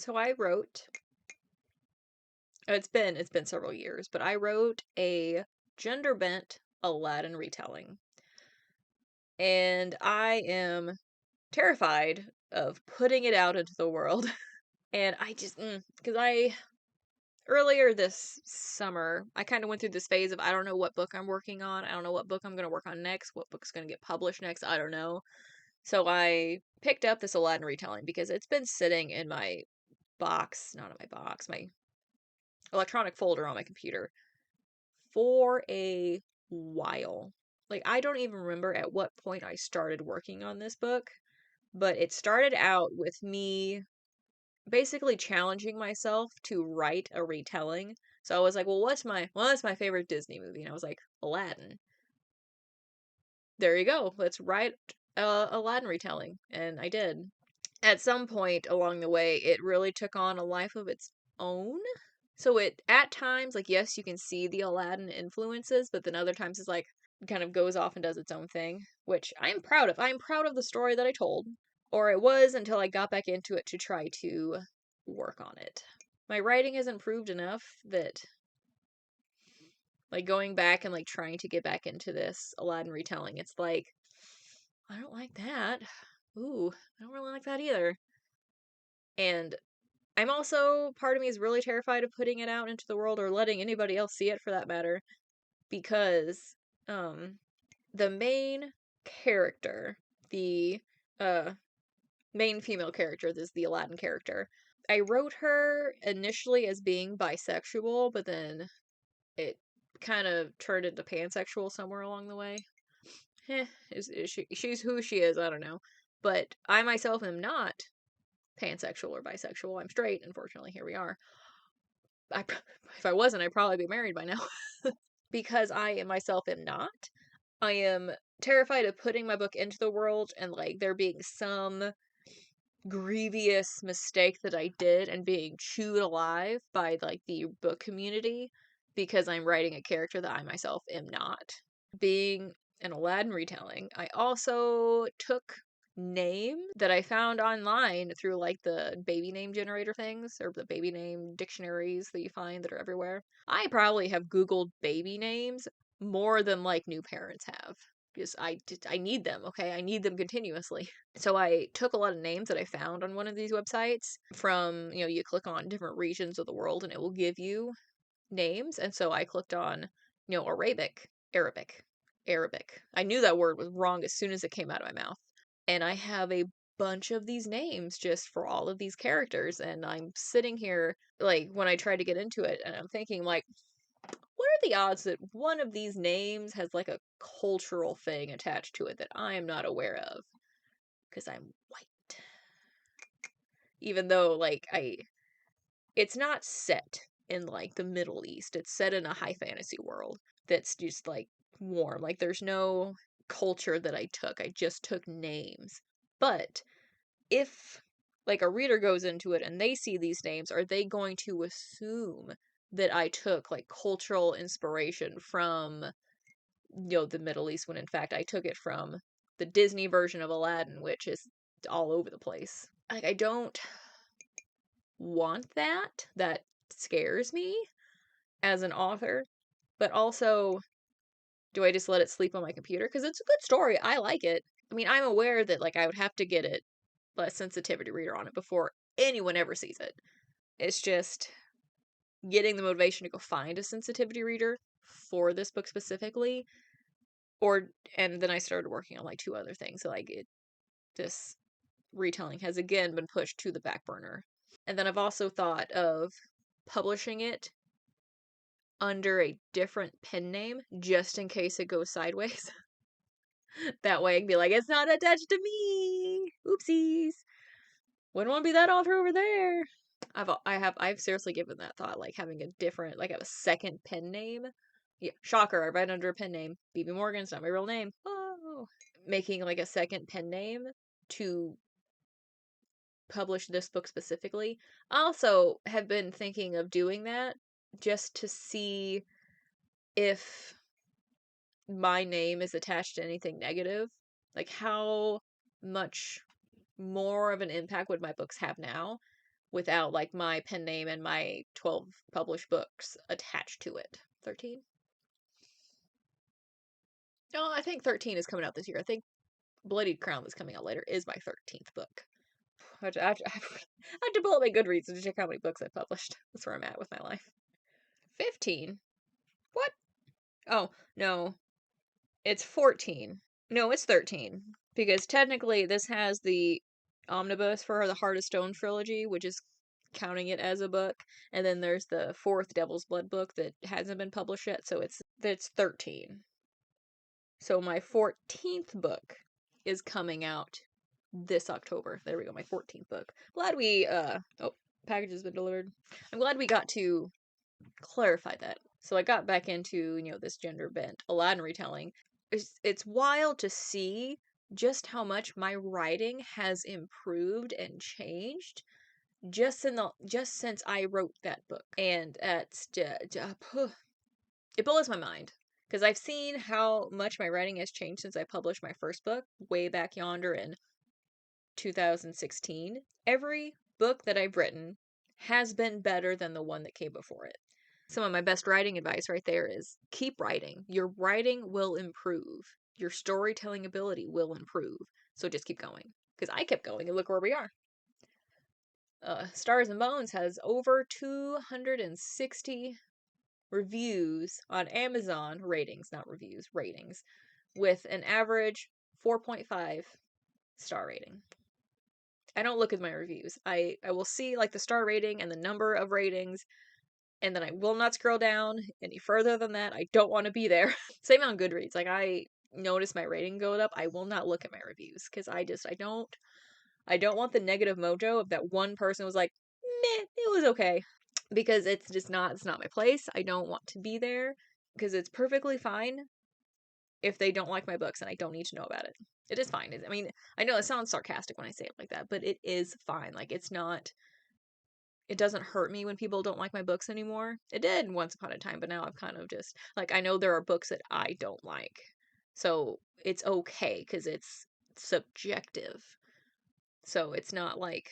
So I wrote, it's been several years, but I wrote a gender bent Aladdin retelling. And I am terrified of putting it out into the world. And I just, because earlier this summer, I kind of went through this phase of I don't know what book I'm working on. I don't know what book I'm going to work on next. What book's going to get published next. I don't know. So I picked up this Aladdin retelling because it's been sitting in my box, not in my box, my electronic folder on my computer for a while. Like, I don't even remember at what point I started working on this book, but it started out with me basically challenging myself to write a retelling. So I was like, well, what's my favorite Disney movie? And I was like, Aladdin. There you go. Let's write a Aladdin retelling. And I did. At some point along the way, it really took on a life of its own. So it, at times, like, yes, you can see the Aladdin influences, but then other times it's like, kind of goes off and does its own thing, which I'm proud of. I'm proud of the story that I told. Or it was until I got back into it to try to work on it. My writing has improved enough that, like, going back and, like, trying to get back into this Aladdin retelling, it's like, I don't like that. Ooh, I don't really like that either. And I'm also, part of me is really terrified of putting it out into the world or letting anybody else see it for that matter, because the main character, the uh main female character, this is the Aladdin character. I wrote her initially as being bisexual, but then it kind of turned into pansexual somewhere along the way. She's who she is, I don't know. But I myself am not pansexual or bisexual. I'm straight, unfortunately. Here we are. If I wasn't, I'd probably be married by now. Because I myself am not. I am terrified of putting my book into the world and, like, there being some grievous mistake that I did and being chewed alive by, like, the book community because I'm writing a character that I myself am not. Being an Aladdin retelling, I also took name that I found online through, like, the baby name generator things or the baby name dictionaries that you find that are everywhere. I probably have Googled baby names more than, like, new parents have. Because I need them, okay? I need them continuously. So I took a lot of names that I found on one of these websites from, you click on different regions of the world and it will give you names. And so I clicked on, Arabic. I knew that word was wrong as soon as it came out of my mouth. And I have a bunch of these names just for all of these characters. And I'm sitting here, like, when I try to get into it, and I'm thinking, like, what are the odds that one of these names has, like, a cultural thing attached to it that I am not aware of? Because I'm white. Even though, like, it's not set in, like, the Middle East. It's set in a high fantasy world that's just, like, warm. Like, there's no culture that I took. I just took names. But if, like, a reader goes into it and they see these names, are they going to assume that I took, like, cultural inspiration from, the Middle East when in fact I took it from the Disney version of Aladdin, which is all over the place? Like, I don't want that. That scares me as an author. But also, do I just let it sleep on my computer? Because it's a good story. I like it. I mean, I'm aware that, like, I would have to get it, a sensitivity reader on it before anyone ever sees it. It's just getting the motivation to go find a sensitivity reader for this book specifically. And then I started working on, like, two other things. So, like, this retelling has again been pushed to the back burner. And then I've also thought of publishing it under a different pen name just in case it goes sideways. That way I can be like, it's not attached to me. Oopsies. Wouldn't want to be that author over there. I've seriously given that thought, like, having a different, like, have a second pen name. Yeah, shocker, I write under a pen name. BB Morgan's not my real name. Oh. Making, like, a second pen name to publish this book specifically. I also have been thinking of doing that just to see if my name is attached to anything negative. Like, how much more of an impact would my books have now without like my pen name and my 12 published books attached to it. 13? No, I think 13 is coming out this year. I think Bloodied Crown that's coming out later is my 13th book. I have to pull up my Goodreads to check how many books I've published. That's where I'm at with my life. 15? What? Oh, no. It's 14. No, it's 13. Because technically this has the omnibus for the Heart of Stone trilogy, which is counting it as a book. And then there's the fourth Devil's Blood book that hasn't been published yet, so it's 13. So my 14th book is coming out this October. There we go, my 14th book. Glad we, oh, package has been delivered. I'm glad we got to clarify that. So I got back into, this gender bent Aladdin retelling. It's wild to see just how much my writing has improved and changed just since I wrote that book. And it blows my mind. Because I've seen how much my writing has changed since I published my first book, way back yonder in 2016. Every book that I've written has been better than the one that came before it. Some of my best writing advice right there is keep writing. Your writing will improve. Your storytelling ability will improve. So just keep going. Because I kept going and look where we are. Stars and Bones has over 260 reviews on Amazon, ratings, not reviews, ratings, with an average 4.5 star rating. I don't look at my reviews. I will see like the star rating and the number of ratings, and then I will not scroll down any further than that. I don't want to be there. Same on Goodreads. Like I notice my rating going up, I will not look at my reviews because I don't want the negative mojo of that one person was like, meh, it was okay. Because it's not my place. I don't want to be there because it's perfectly fine if they don't like my books and I don't need to know about it. It is fine. I mean, I know it sounds sarcastic when I say it like that, but it is fine. Like it doesn't hurt me when people don't like my books anymore. It did once upon a time, but now I've kind of just like I know there are books that I don't like. So it's okay because it's subjective. So it's not like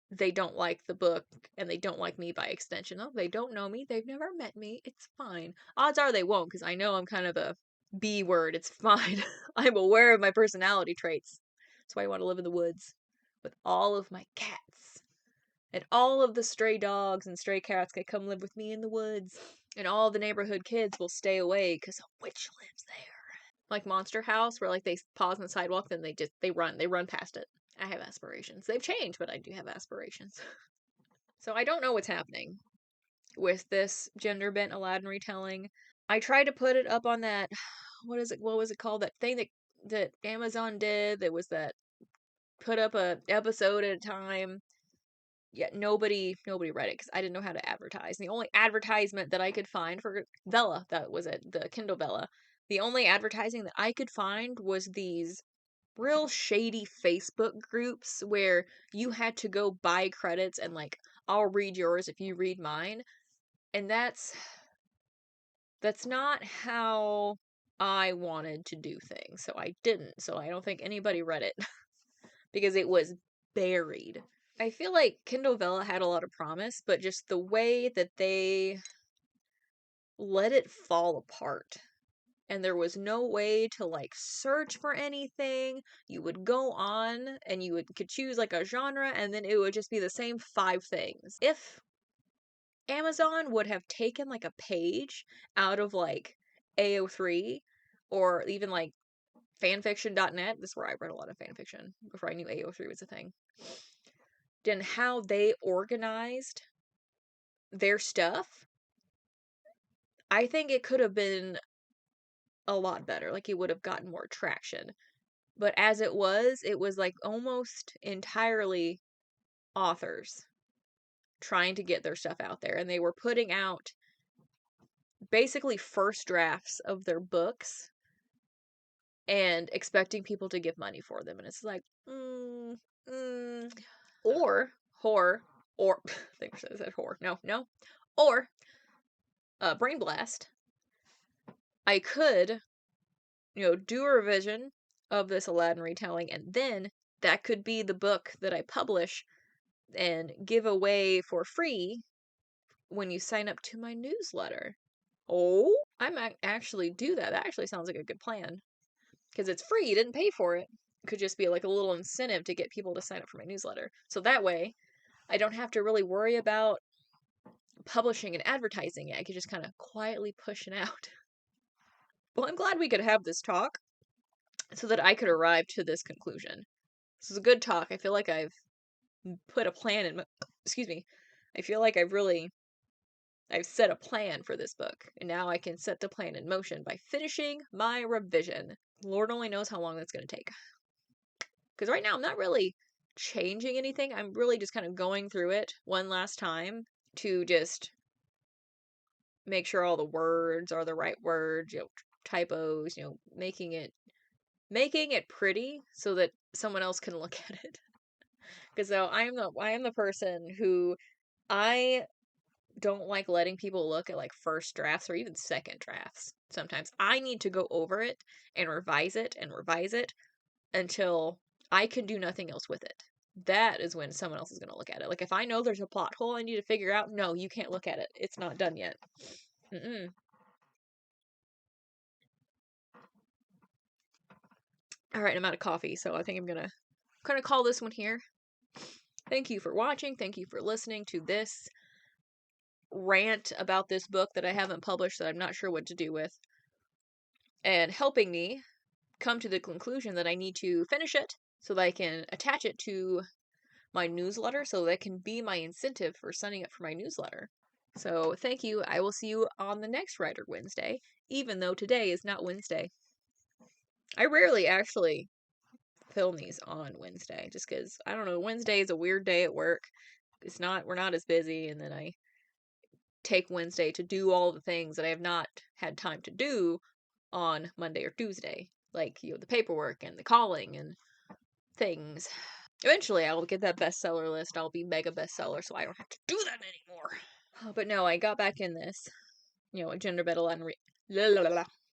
they don't like the book and they don't like me by extension. Oh, they don't know me. They've never met me. It's fine. Odds are they won't because I know I'm kind of a B word. It's fine. I'm aware of my personality traits. That's why I want to live in the woods with all of my cats. And all of the stray dogs and stray cats can come live with me in the woods. And all the neighborhood kids will stay away because a witch lives there. Like Monster House, where like they pause on the sidewalk, then they run past it. I have aspirations. They've changed, but I do have aspirations. So I don't know what's happening with this gender bent Aladdin retelling. I tried to put it up on that what was it called? That thing that Amazon did that was that put up a episode at a time. Yeah, nobody read it because I didn't know how to advertise. The only advertisement that I could find for Vella, that was it, the Kindle Vella. The only advertising that I could find was these real shady Facebook groups where you had to go buy credits and like I'll read yours if you read mine. And that's not how I wanted to do things. So I didn't. So I don't think anybody read it because it was buried. I feel like Kindle Vella had a lot of promise, but just the way that they let it fall apart. And there was no way to like search for anything. You would go on and could choose like a genre and then it would just be the same 5 things. If Amazon would have taken like a page out of like AO3 or even like fanfiction.net, this is where I read a lot of fanfiction before I knew AO3 was a thing. Then how they organized their stuff, I think it could have been a lot better. Like it would have gotten more traction. But as it was like almost entirely authors trying to get their stuff out there. And they were putting out basically first drafts of their books and expecting people to give money for them. And it's like, or horror, or I think I said horror. No. Or Brain Blast. I could, do a revision of this Aladdin retelling, and then that could be the book that I publish and give away for free when you sign up to my newsletter. Oh, I might actually do that. That actually sounds like a good plan. Because it's free, you didn't pay for it. It could just be like a little incentive to get people to sign up for my newsletter. So that way, I don't have to really worry about publishing and advertising it. I could just kind of quietly push it out. Well, I'm glad we could have this talk so that I could arrive to this conclusion. This is a good talk. I feel like I've put a plan in. Excuse me. I feel like I've set a plan for this book, and now I can set the plan in motion by finishing my revision. Lord only knows how long that's going to take. Because right now I'm not really changing anything. I'm really just kind of going through it one last time to just make sure all the words are the right words, typos, making it pretty so that someone else can look at it. Because though I am the person who I don't like letting people look at like first drafts or even second drafts. Sometimes I need to go over it and revise it until I can do nothing else with it. That is when someone else is going to look at it. Like if I know there's a plot hole I need to figure out, no, you can't look at it. It's not done yet. Mm-mm. All right, I'm out of coffee, so I think I'm gonna kind of call this one here. Thank you for watching. Thank you for listening to this rant about this book that I haven't published that I'm not sure what to do with, and helping me come to the conclusion that I need to finish it so that I can attach it to my newsletter so that can be my incentive for signing up for my newsletter. So thank you. I will see you on the next Writer Wednesday, even though today is not Wednesday. I rarely actually film these on Wednesday just because I don't know, Wednesday is a weird day at work. We're not as busy, and then I take Wednesday to do all the things that I have not had time to do on Monday or Tuesday, like the paperwork and the calling and things. Eventually, I will get that bestseller list. I'll be mega bestseller, so I don't have to do that anymore. But no, I got back in this, gender battle and